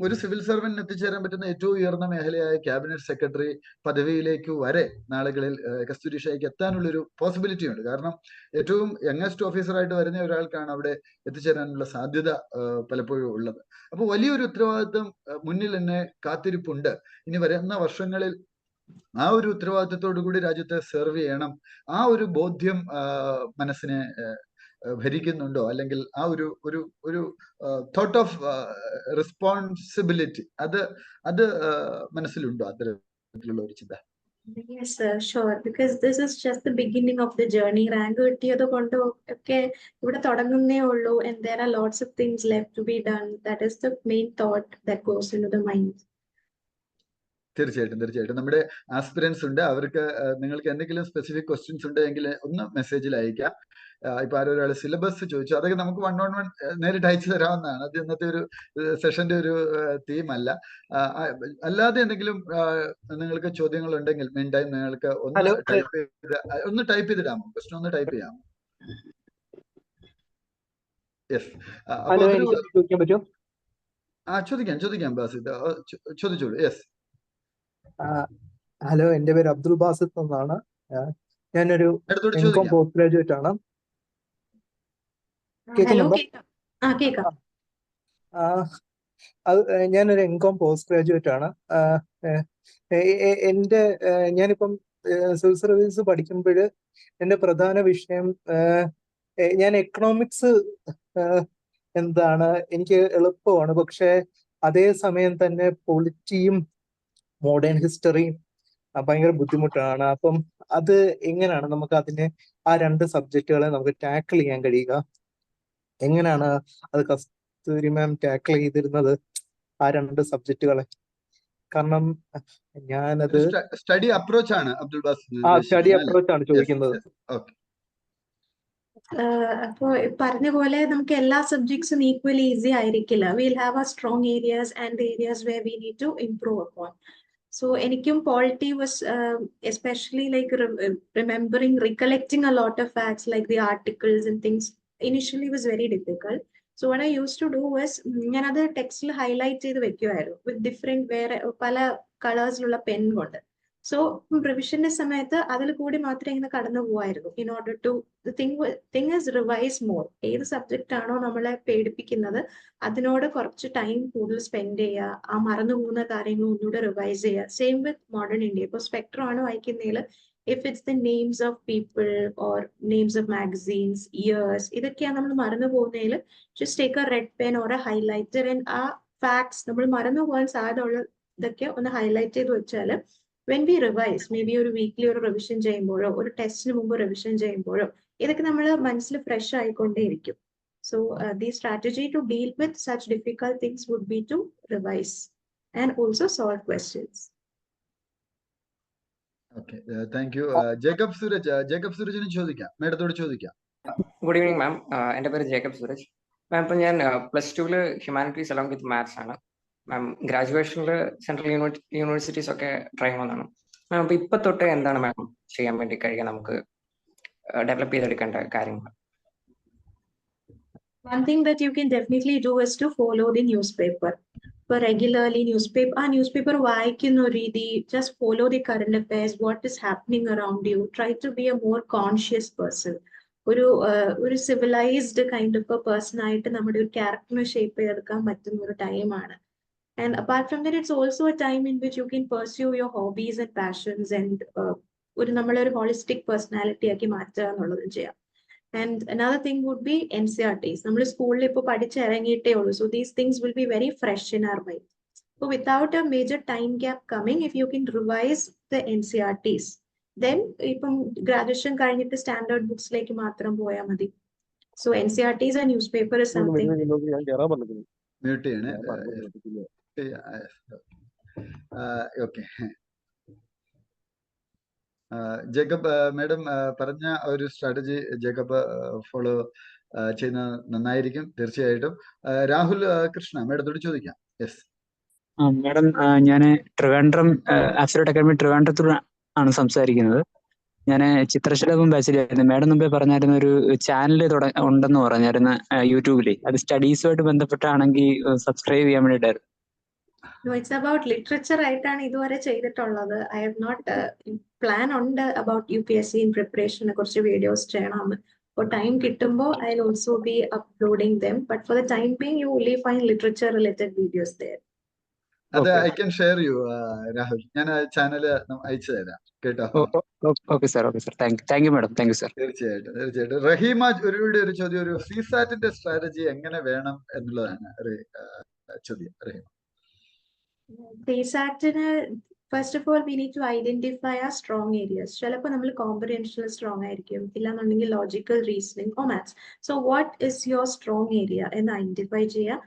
ഒരു സിവിൽ സർവന്റിന് എത്തിച്ചേരാൻ പറ്റുന്ന ഏറ്റവും ഉയർന്ന മേഖലയായ ക്യാബിനറ്റ് സെക്രട്ടറി പദവിയിലേക്ക് വരെ നാളുകളിൽ കസ്തൂരി ഷായ്ക്ക് എത്താനുള്ളൊരു പോസിബിലിറ്റി ഉണ്ട്. കാരണം ഏറ്റവും യങ്ങസ്റ്റ് ഓഫീസറായിട്ട് വരുന്ന ഒരാൾക്കാണ് അവിടെ എത്തിച്ചേരാനുള്ള സാധ്യത പലപ്പോഴും ഉള്ളത്. അപ്പോൾ വലിയൊരു ഉത്തരവാദിത്വം മുന്നിൽ തന്നെ കാത്തിരിപ്പുണ്ട്. ഇനി വരുന്ന വർഷങ്ങളിൽ ആ ഒരു ഉത്തരവാദിത്വത്തോടു കൂടി രാജ്യത്തെ സെർവ് ചെയ്യണം, ആ ഒരു ബോധ്യം മനസ്സിനെ ഭരിക്കുന്നുണ്ടോ, അല്ലെങ്കിൽ ആ ഒരു തോട്ട് ഓഫ് റെസ്പോൺസിബിലിറ്റി അത് മനസ്സിലുണ്ടോ, അത്തരത്തിലുള്ള ഒരു ചിന്ത? Yes, sir, sure. Because this is just the beginning of the journey. Rank കിട്ടിയത് കൊണ്ട് ഒക്കെ ഇവിടെ തുടങ്ങുന്നേ ഉള്ളൂ. And there are lots of things left to be done. That is the main thought that goes into the mind. തീർച്ചയായിട്ടും നമ്മുടെ ആസ്പിരൻസ് ഉണ്ട്. അവർക്ക് നിങ്ങൾക്ക് എന്തെങ്കിലും സ്പെസിഫിക് ക്വസ്റ്റ്യൻസ് ഉണ്ടെങ്കിൽ ഒന്ന് മെസ്സേജിൽ അയക്കാം. ഇപ്പൊ ആരൊരാൾ സിലബസ് ചോദിച്ചു, അതൊക്കെ നമുക്ക് 1-on-1 നേരിട്ട് അയച്ചു തരാവുന്നതാണ്. അത് ഇന്നത്തെ ഒരു സെഷന്റെ ഒരു തീം അല്ല. അല്ലാതെ എന്തെങ്കിലും നിങ്ങൾക്ക് ചോദ്യങ്ങൾ ഉണ്ടെങ്കിൽ മീൻ ടൈം നിങ്ങൾക്ക് ഒന്ന് ടൈപ്പ് ചെയ്തിടാമോ? ക്വസ്റ്റ്യൻ ഒന്ന് ടൈപ്പ് ചെയ്യാമോ? യെസ്, ചോദിക്കാം ബാസിത്, ചോദിച്ചോളൂ. യെസ്. ഹലോ, എൻ്റെ പേര് അബ്ദുൾ ബാസിത്ത് എന്നാണ്. ഞാനൊരു എംകോം പോസ്റ്റ് ഗ്രാജുവേറ്റ് ആണ്. കേൾക്കുന്നുണ്ടോ? ഞാനൊരു എംകോം പോസ്റ്റ് ഗ്രാജുവേറ്റ് ആണ്. ഞാനിപ്പം സിവിൽ സർവീസ് പഠിക്കുമ്പോൾ എൻ്റെ പ്രധാന വിഷയം, ഞാൻ എക്കണോമിക്സ് എനിക്ക് എളുപ്പമാണ്. പക്ഷെ അതേ സമയം തന്നെ പൊളിറ്റിയും മോഡേൺ ഹിസ്റ്ററിയും ഭയങ്കര ബുദ്ധിമുട്ടാണ്. അപ്പം അത് എങ്ങനെയാണ് നമുക്ക് അതിനെ, ആ രണ്ട് സബ്ജക്റ്റുകളെ നമുക്ക് ടാക്കിൾ ചെയ്യാൻ കഴിയുക? എങ്ങനെയാണ് അത് കസ്തൂരി മാം ടാക്കിൾ ചെയ്തിരുന്നത്, ആ രണ്ട് സബ്ജക്റ്റുകളെ? കാരണം ഞാനത് സ്റ്റഡി അപ്രോച്ച് ആണ് അബ്ദുൾ ബാസിത്ത്. സ്റ്റഡി അപ്രോച്ച് ആണ് ചോദിക്കുന്നത്. അപ്പോൾ പറഞ്ഞ പോലെ നമുക്ക് എല്ലാ സബ്ജക്ട്സും ഈക്വലി ഈസി ആയിരിക്കില്ല. Will have a strong areas and areas where we need to improve upon. So എനിക്കും polity was especially like recollecting a lot of facts like the articles and things initially was very difficult. So what I used to do was ഞാനത് ടെക്സ്റ്റിൽ ഹൈലൈറ്റ് ചെയ്ത് വെക്കുമായിരുന്നു with different വേറെ പല കളേഴ്സിലുള്ള പെൻ കൊണ്ട്. സോ റിവിഷന്റെ സമയത്ത് അതിൽ കൂടി മാത്രമേ ഇങ്ങനെ കടന്നു പോവായിരുന്നു. In order to thing is revise more. ഏത് സബ്ജക്റ്റ് ആണോ നമ്മളെ പേടിപ്പിക്കുന്നത് അതിനോട് കുറച്ച് ടൈം കൂടുതൽ സ്പെൻഡ് ചെയ്യുക, ആ മറന്നു പോകുന്ന കാര്യങ്ങൾ ഒന്നുകൂടെ റിവൈസ് ചെയ്യുക. സെയിം വിത്ത് മോഡേൺ ഇന്ത്യ. ഇപ്പോൾ സ്പെക്ട്രം ആണ് വായിക്കുന്നതിൽ if it's the names of people or names of magazines, years, ഇതൊക്കെയാണ് നമ്മൾ മറന്നു പോകുന്നതിൽ just take a red pen or a highlighter and ആ facts നമ്മൾ മറന്നു പോകാൻ സാധ്യത ഉള്ള ഇതൊക്കെ ഒന്ന് ഹൈലൈറ്റ് ചെയ്ത് വെച്ചാൽ when we revise, maybe ഒരു വീക്ക്ലി ഒരു റിവിഷൻ ചെയ്യുമ്പോഴോ ഒരു ടെസ്റ്റിന് മുമ്പ് റിവിഷൻ ചെയ്യുമ്പോഴോ ഇതൊക്കെ നമ്മൾ മനസ്സിൽ fresh ആയിക്കൊണ്ടേയിരിക്കും. So the strategy to deal with such difficult things would be to revise and also solve questions. Okay, thank you. Jacob സൂരജിന് ചോദിക്കാം, മേഡത്തോട് ചോദിക്കാം. ഗുഡ് ഈവനിങ് മാം, എൻ്റെ പേര് ജേക്കബ് സൂരജ്. മാം, ഇപ്പം ഞാൻ +2 ഹ്യൂമാനിറ്റീസ് അലോങ് വിത്ത് മാത്സ് ആണ്. മാം, ഗ്രാജുവേഷനിൽ സെൻട്രൽ യൂണിവേഴ്സിറ്റീസ് ഒക്കെ ട്രൈ ചെയ്യുന്നതാണ്. മാം, അപ്പോൾ ഇപ്പം തൊട്ട് എന്താണ് മാം ചെയ്യാൻ വേണ്ടി കഴിയുക, നമുക്ക് ഡെവലപ്പ് ചെയ്തെടുക്കേണ്ട കാര്യങ്ങൾ? One thing that you can definitely do is to follow the newspaper. For regularly newspaper വായിക്കുന്ന രീതി, just follow the current affairs, what is happening around you. Try to be a more conscious person. ഒരു civilised kind of A person ആയിട്ട് നമ്മുടെ ഒരു ക്യാരക്ടറിനെ ഷേപ്പ് ചെയ്തെടുക്കാൻ പറ്റുന്ന ഒരു ടൈമാണ്. And apart from that, it's also a time in which you can pursue your hobbies and passions and നമ്മളൊരു holistic personality ആക്കി മാറ്റുക എന്നുള്ളതും ചെയ്യാം. And another thing would be NCERTs. നമ്മൾ സ്കൂളിൽ ഇപ്പോൾ പഠിച്ചിറങ്ങിയിട്ടേ ഉള്ളൂ. So these things will be very fresh in our mind. So without a major time gap coming, if you can revise the NCERTs, then ഇപ്പം ഗ്രാജുവേഷൻ കഴിഞ്ഞിട്ട് സ്റ്റാൻഡേർഡ് ബുക്സിലേക്ക് മാത്രം പോയാൽ മതി. So NCERTs and newspaper is something. Okay. Jacob madam പറഞ്ഞ ഒരു സ്ട്രാറ്റജി ജേക്കബ് ഫോളോ ചെയ്യുന്നത് നന്നായിരിക്കും തീർച്ചയായിട്ടും. രാഹുൽ കൃഷ്ണ മാഡത്തോട് ചോദിക്കാം. യെസ്. മാഡം, ഞാൻ ട്രിവാൻഡ്രം ആബ്സല്യൂട്ട് അക്കാദമി ട്രിവാൻഡ്രത്തൂർ ആണ് സംസാരിക്കുന്നത്. ഞാൻ ചിത്രശലഭം ബാച്ചിലായിരുന്നു. മാഡം മുമ്പേ പറഞ്ഞായിരുന്ന ഒരു ചാനൽ ഉണ്ടെന്ന് പറഞ്ഞായിരുന്നു യൂട്യൂബിൽ. അത് സ്റ്റഡീസുമായിട്ട് ബന്ധപ്പെട്ടാണെങ്കിൽ സബ്സ്ക്രൈബ് ചെയ്യാൻ വേണ്ടിയിട്ടായിരുന്നു. No, it's about literature ആയിട്ടാണ് ഇതുവരെ ചെയ്തിട്ടുള്ളത്. I have not plan ഉണ്ട് about UPSC in preparation കുറച്ച് വീഡിയോസ് ചെയ്യണമെന്ന്. For time കിട്ടുമ്പോൾ I'll also be uploading them. But for the time being, you only find literature related videos there. അത് I can share you Rahul. ഞാൻ ആ ചാനൽ അയച്ചു തരാം കേട്ടോ. Okay sir. Thank you madam. Thank you sir. തീർച്ചയായിട്ടും. റഹീമ ഒരു ചോദ്യം, ഒരു സിസാറ്റിന്റെ സ്ട്രാറ്റജി എങ്ങനെ വേണം എന്നുള്ളതാണ് ചോദ്യം. Raheema. CSAT-ന് first of all we need to identify our strong areas. ചിലപ്പോൾ നമ്മൾ comprehensional strong ആയിരിക്കും, ഇല്ലാന്നുണ്ടെങ്കിൽ logical reasoning or maths. So what is your strong area എന്ന് ഐഡന്റിഫൈ ചെയ്യുക.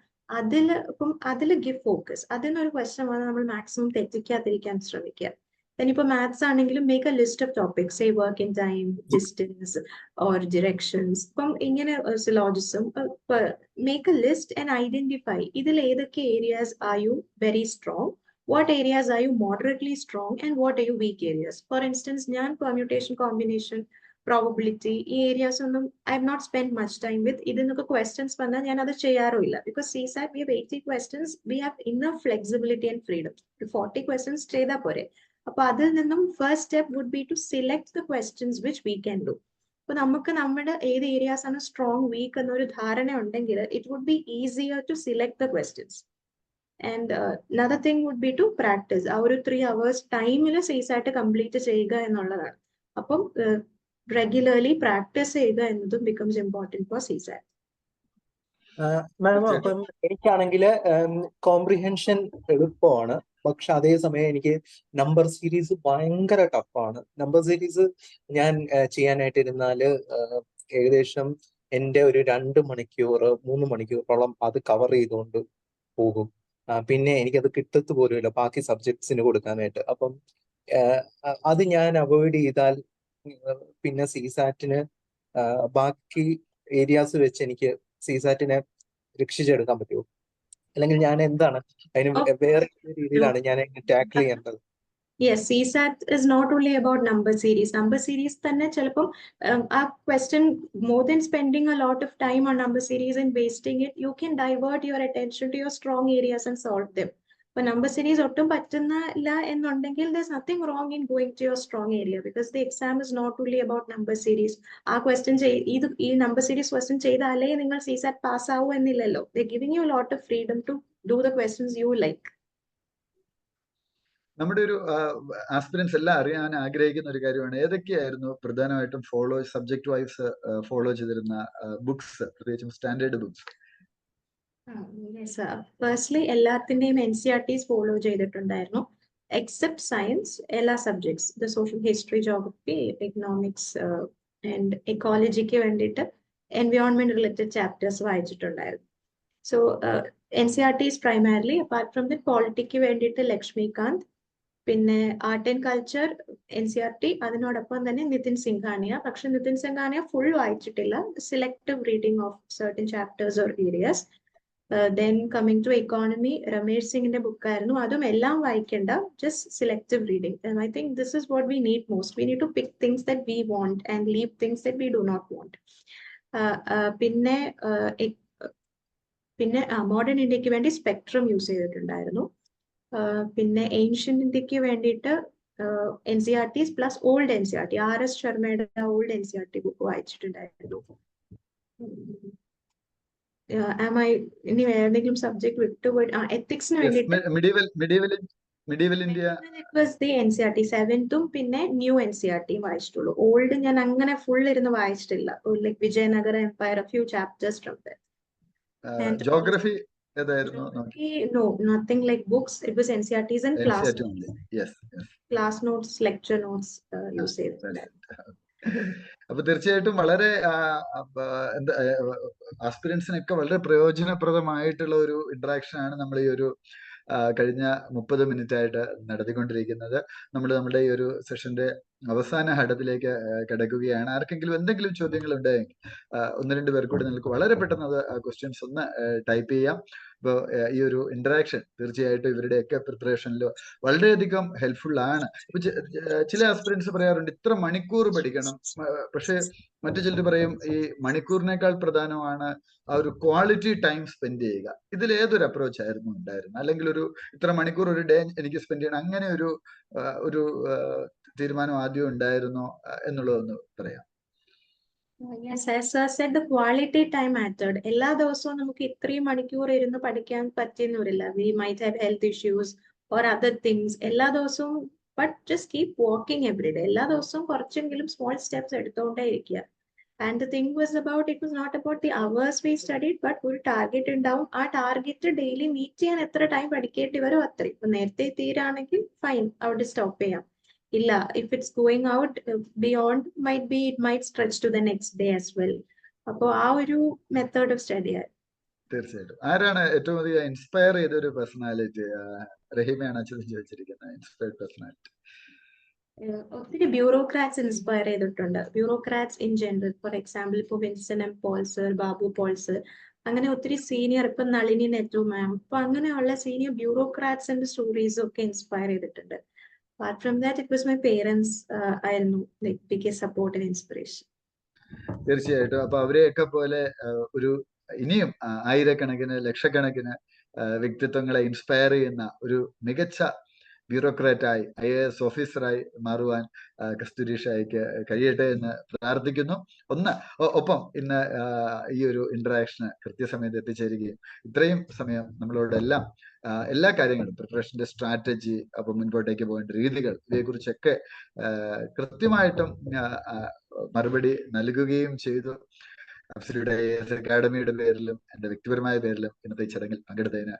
അതിൽ give focus. അതിനൊരു ക്വസ്റ്റ്യൻ വന്നാൽ നമ്മൾ മാക്സിമം തെറ്റിക്കാതിരിക്കാൻ ശ്രമിക്കുക. Then ഇപ്പോൾ മാത്സ് ആണെങ്കിലും make a list of topics, say work in time, distance or directions. ഇപ്പം ഇങ്ങനെ syllogism, make a list and identify ഇതിൽ ഏതൊക്കെ areas are you very strong, what areas are you moderately strong, and what are you weak areas. For instance, ഞാൻ permutation, combination, probability ഈ areas ഒന്നും I have not spent much time with. ഇതിനൊക്കെ questions വന്നാൽ ഞാൻ അത് ചെയ്യാറുമില്ല. Because CSAT we have 80 questions, we have enough flexibility and freedom. 40 questions ചെയ്താൽ പോരെ. അപ്പൊ അതിൽ നിന്നും first step would be to select the questions which we can do. അപ്പൊ നമുക്ക് നമ്മുടെ ഏത് ഏരിയാസ് ആണ് സ്ട്രോങ്, വീക്ക് എന്നൊരു ധാരണ ഉണ്ടെങ്കിൽ it would be easier to select the questions. And another thing would be to practice. ആ ഒരു 3 hours ടൈമിൽ CSAT കംപ്ലീറ്റ് ചെയ്യുക എന്നുള്ളതാണ്. അപ്പം റെഗുലർലി പ്രാക്ടീസ് ചെയ്യുക എന്നതും ബിക്കംസ് ഇമ്പോർട്ടൻറ്റ് ഫോർ CSAT. മാം, അപ്പം എനിക്കാണെങ്കിൽ കോംപ്രിഹെൻഷൻ എളുപ്പമാണ്, പക്ഷെ അതേസമയം എനിക്ക് നമ്പർ സീരീസ് ഭയങ്കര ടഫാണ്. നമ്പർ സീരീസ് ഞാൻ ചെയ്യാനായിട്ടിരുന്നാല് ഏകദേശം എൻ്റെ ഒരു 2 മണിക്കൂർ 3 മണിക്കൂറോളം അത് കവർ ചെയ്തുകൊണ്ട് പോകും. പിന്നെ എനിക്കത് കിട്ടത്തു പോലുമില്ല ബാക്കി സബ്ജക്ട്സിന് കൊടുക്കാനായിട്ട്. അപ്പം അത് ഞാൻ അവോയ്ഡ് ചെയ്താൽ പിന്നെ CSAT-ന് ബാക്കി ഏരിയാസ് വെച്ച് എനിക്ക് CSAT-നെ രക്ഷിച്ചെടുക്കാൻ പറ്റുമോ? അല്ലെങ്കിൽ ഞാൻ എന്താണ് അതിന് വേറെ രീതിയിലാണ് ഞാൻ ടാക്കിൾ ചെയ്യേണ്ടത്? Yes, CSAT is not only about number series. Number series തന്നെ ചിലപ്പം ആ question, more than spending a lot of time on number series and wasting it, you can divert your attention to your strong areas and solve them. But number series ഒട്ടും പറ്റുന്നില്ല എന്നുണ്ടെങ്കിൽ there's nothing wrong in going to your strong area, because the exam is not only about number series. ആ question ഈ number series question ചെയ്താലേ നിങ്ങൾ CSAT പാസ് ആവൂ എന്നില്ലല്ലോ. They're giving you a lot of freedom to do the questions you like. നമ്മുടെ ഒരു ആസ്പിരൻസ് എല്ലാം അറിയാൻ ആഗ്രഹിക്കുന്ന ഒരു കാര്യമാണ്, ഏതൊക്കെയായിരുന്നു പ്രധാനമായിട്ടും സബ്ജക്ട് വൈസ് ഫോളോ ചെയ്തിരുന്ന ബുക്സ്, പ്രത്യേകിച്ചും സ്റ്റാൻഡേർഡ് ബുക്സ്? ഫസ്റ്റ്ലി എല്ലാത്തിന്റെയും NCERTs ഫോളോ ചെയ്തിട്ടുണ്ടായിരുന്നു, എക്സെപ്റ്റ് സയൻസ്. എല്ലാ subjects, the social history, geography, economics and എക്കോളജിക്ക് വേണ്ടിയിട്ട് എൻവയോൺമെന്റ് റിലേറ്റഡ് ചാപ്റ്റേഴ്സ് വായിച്ചിട്ടുണ്ടായിരുന്നു. So NCERTs primarily. Apart from the പോളിറ്റിക്ക് വേണ്ടിയിട്ട് ലക്ഷ്മികാന്ത്, പിന്നെ ആർട്ട് ആൻഡ് കൾച്ചർ NCERT, അതിനോടൊപ്പം തന്നെ നിതിൻ സിംഘാനിയ. പക്ഷെ നിതിൻ സിംഘാനിയ ഫുൾ വായിച്ചിട്ടില്ല, selective reading of certain chapters or areas. Then coming to economy, Ramesh സിംഗിന്റെ ബുക്കായിരുന്നു, അതും എല്ലാം വായിക്കേണ്ട, just selective reading. I think this is what we need most. We need to pick things that we want and leave things that we do not want. പിന്നെ മോഡേൺ ഇന്ത്യക്ക് വേണ്ടി സ്പെക്ട്രം യൂസ് ചെയ്തിട്ടുണ്ടായിരുന്നു. പിന്നെ ഏൻഷ്യന്റ് ഇന്ത്യക്ക് വേണ്ടിയിട്ട് NCERTs plus old NCERT, RS ശർമ്മയുടെ ഓൾഡ് NCERT ബുക്ക് വായിച്ചിട്ടുണ്ടായിരുന്നു. ഇനി ഏതെങ്കിലും സബ്ജക്ട് വിട്ടുപോയി? എത്തിക്സിന് വേണ്ടിയിട്ട് മിഡീവൽ ഇന്ത്യ NCERT 7th പിന്നെ ന്യൂ NCERT വായിച്ചിട്ടുള്ളൂ. ഓൾഡ് ഞാൻ അങ്ങനെ ഫുൾ ഇരുന്ന് വായിച്ചിട്ടില്ല. Like Vijayanagara empire, few chapters from that. Geography No, nothing like books. It was NCERTs and class notes, lecture notes use ചെയ്തിട്ടുണ്ട്. അപ്പൊ തീർച്ചയായിട്ടും വളരെ ആസ്പിരൻസിനൊക്കെ വളരെ പ്രയോജനപ്രദമായിട്ടുള്ള ഒരു ഇന്ററാക്ഷൻ ആണ് നമ്മൾ ഈ ഒരു കഴിഞ്ഞ 30 മിനിറ്റായിട്ട് നടത്തിക്കൊണ്ടിരിക്കുന്നത്. നമ്മുടെ ഈ ഒരു സെഷന്റെ അവസാന ഘട്ടത്തിലേക്ക് കിടക്കുകയാണ്. ആർക്കെങ്കിലും എന്തെങ്കിലും ചോദ്യങ്ങൾ ഉണ്ടെങ്കിൽ 1-2 പേർ കൂടി നിങ്ങൾക്ക് വളരെ പെട്ടെന്ന് അത് ക്വസ്റ്റ്യൻസ് ഒന്ന് ടൈപ്പ് ചെയ്യാം. ഇപ്പോൾ ഈ ഒരു ഇന്ററാക്ഷൻ തീർച്ചയായിട്ടും ഇവരുടെയൊക്കെ പ്രിപ്പറേഷനിൽ വളരെയധികം ഹെൽപ്ഫുൾ ആണ്. ഇപ്പൊ ചില ആസ്പിറൻസ് പറയാറുണ്ട് ഇത്ര മണിക്കൂർ പഠിക്കണം, പക്ഷെ മറ്റു ചിലർ പറയും ഈ മണിക്കൂറിനേക്കാൾ പ്രധാനമാണ് ആ ഒരു ക്വാളിറ്റി ടൈം സ്പെൻഡ് ചെയ്യുക. ഇതിൽ ഏതൊരു അപ്രോച്ച് ആയിരുന്നു ഉണ്ടായിരുന്നത്? അല്ലെങ്കിൽ ഇത്ര മണിക്കൂർ ഒരു ഡേ എനിക്ക് സ്പെൻഡ് ചെയ്യണം, അങ്ങനെ ഒരു തീരുമാനം ആദ്യം ഉണ്ടായിരുന്നോ എന്നുള്ളതൊന്ന് പറയാം. Yes, as I said, the quality time mattered. എല്ലാ ദിവസവും നമുക്ക് ഇത്രയും മണിക്കൂർ ഇരുന്ന് പഠിക്കാൻ പറ്റിയെന്ന് വരില്ല. We might have health issues or other things. എല്ലാ ദിവസവും but just keep walking every day. എല്ലാ ദിവസവും കുറച്ചെങ്കിലും small steps എടുത്തോണ്ടേ ഇരിക്കുക. And the thing was it was not about the hours we studied, but ഒരു ടാർഗറ്റ് ഉണ്ടാവും. ആ ടാർഗറ്റ് ഡെയിലി മീറ്റ് ചെയ്യാൻ എത്ര ടൈം പഠിക്കേണ്ടി വരും അത്രയും. ഇപ്പൊ നേരത്തെ തീരാണെങ്കിൽ ഫൈൻ, അവിടെ സ്റ്റോപ്പ് ചെയ്യാം. ഇല്ല, if it's going out beyond, it might stretch to the next day as well. അപ്പോ ആ ഒരു മെത്തേഡ് ഓഫ് സ്റ്റഡി ആണ്. തീർച്ചയായിട്ടും. ആരാണ് ഏറ്റവും അധികം ഇൻസ്പയർ ചെയ്ത ഒരു പേഴ്സണാലിറ്റി? റഹീമയാണ് ചോദിച്ചിരിക്കുന്നത്. Inspired personality. ഒത്തിരി ബ്യൂറോക്രാറ്റ്സ് ഇൻസ്പയർ ചെയ്തിട്ടുണ്ട്. Bureaucrats in general, for example ഇപ്പൊ Vincent M Paul sir, Babu Paul sir, അങ്ങനെ ഒത്തിരി സീനിയർ, ഇപ്പൊ നളിനി നെറ്റു മാം, അപ്പൊ അങ്ങനെയുള്ള സീനിയർ ബ്യൂറോക്രാറ്റ്സിന്റെ സ്റ്റോറീസ് ഒക്കെ ഇൻസ്പയർ ചെയ്തിട്ടുണ്ട്. Apart from that, it was my parents, ആയിരുന്നു biggest support and inspiration. തീർച്ചയായിട്ടും. അപ്പൊ അവരെയൊക്കെ പോലെ ഇനിയും ആയിരക്കണക്കിന് ലക്ഷക്കണക്കിന് വ്യക്തിത്വങ്ങളെ ഇൻസ്പയർ ചെയ്യുന്ന ഒരു മികച്ച ബ്യൂറോക്രാറ്റായി IAS ഓഫീസറായി മാറുവാൻ കസ്തൂരി ഷായ്ക്ക് കഴിയട്ടെ എന്ന് പ്രാർത്ഥിക്കുന്നു. ഒപ്പം ഇന്ന് ഈ ഒരു ഇന്ററാക്ഷന് കൃത്യസമയത്ത് എത്തിച്ചേരുകയും ഇത്രയും സമയം നമ്മളോടെല്ലാം എല്ലാ കാര്യങ്ങളും, പ്രിപ്പറേഷന്റെ സ്ട്രാറ്റജി, അപ്പൊ മുൻപോട്ടേക്ക് പോകേണ്ട രീതികൾ, ഇതേക്കുറിച്ചൊക്കെ കൃത്യമായിട്ടും മറുപടി നൽകുകയും ചെയ്തു. അബ്സല്യൂട്ട് IAS അക്കാഡമിയുടെ പേരിലും എന്റെ വ്യക്തിപരമായ പേരിലും ഇന്നത്തെ ചടങ്ങിൽ പങ്കെടുത്തതിന്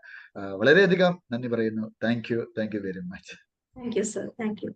വളരെയധികം നന്ദി പറയുന്നു. Thank you very much. Thank you, sir. Thank you.